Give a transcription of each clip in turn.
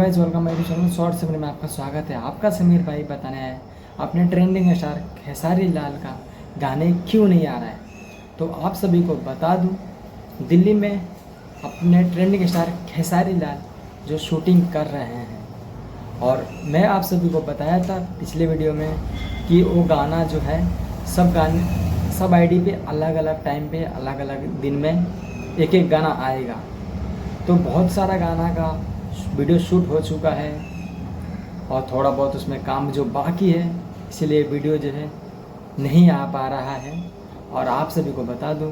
Guys, welcome मेरे channel short Sameer में आपका स्वागत है। आपका समीर भाई बताने आए अपने ट्रेंडिंग स्टार खेसारी लाल का गाने क्यों नहीं आ रहा है। तो आप सभी को बता दूं, दिल्ली में अपने ट्रेंडिंग स्टार खेसारी लाल जो शूटिंग कर रहे हैं, और मैं आप सभी को बताया था पिछले वीडियो में कि वो गाना जो है सब आईडी पे अलग अलग टाइम पे अलग अलग दिन में एक एक गाना आएगा। तो बहुत सारा गाना का वीडियो शूट हो चुका है और थोड़ा बहुत उसमें काम जो बाकी है, इसलिए वीडियो जो है नहीं आ पा रहा है। और आप सभी को बता दूं,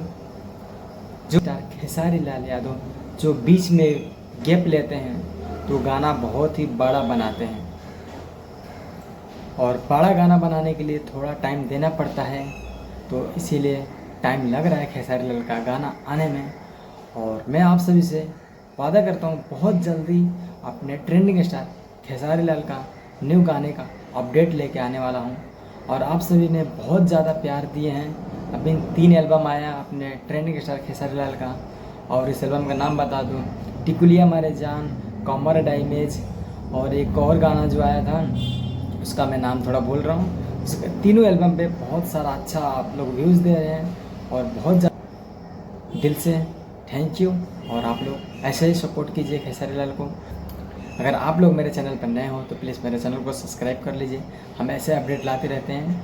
जो खेसारी लाल यादव जो बीच में गैप लेते हैं तो गाना बहुत ही बड़ा बनाते हैं, और बड़ा गाना बनाने के लिए थोड़ा टाइम देना पड़ता है। तो इसीलिए टाइम लग रहा है खेसारी लाल का गाना आने में। और मैं आप सभी से वादा करता हूँ बहुत जल्दी अपने ट्रेंडिंग स्टार खेसारी लाल का न्यू गाने का अपडेट लेके आने वाला हूँ। और आप सभी ने बहुत ज़्यादा प्यार दिए हैं। अभी 3 एल्बम आया अपने ट्रेंडिंग स्टार खेसारी लाल का, और इस एल्बम का नाम बता दूँ, टिकुलिया मारे जान, कमर डैमेज, और एक और गाना जो आया था उसका मैं नाम थोड़ा भूल रहा हूँ। उसके तीनों एल्बम पे बहुत सारा अच्छा आप लोग व्यूज़ दे रहे हैं, और बहुत ज़्यादा दिल से थैंक यू। और आप लोग ऐसे ही सपोर्ट कीजिए खेसारी लाल को। अगर आप लोग मेरे चैनल पर नए हो तो प्लीज़ मेरे चैनल को सब्सक्राइब कर लीजिए, हम ऐसे अपडेट लाते रहते हैं।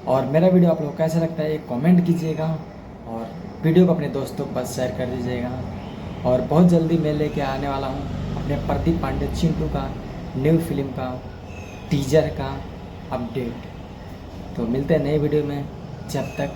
और मेरा वीडियो आप लोग को कैसा लगता है ये कमेंट कीजिएगा, और वीडियो को अपने दोस्तों के पास शेयर कर दीजिएगा। और बहुत जल्दी मैं लेके आने वाला हूँ अपने प्रदीप पांडे चिंटू का न्यू फिल्म का टीजर का अपडेट। तो मिलते हैं नए वीडियो में, जब तक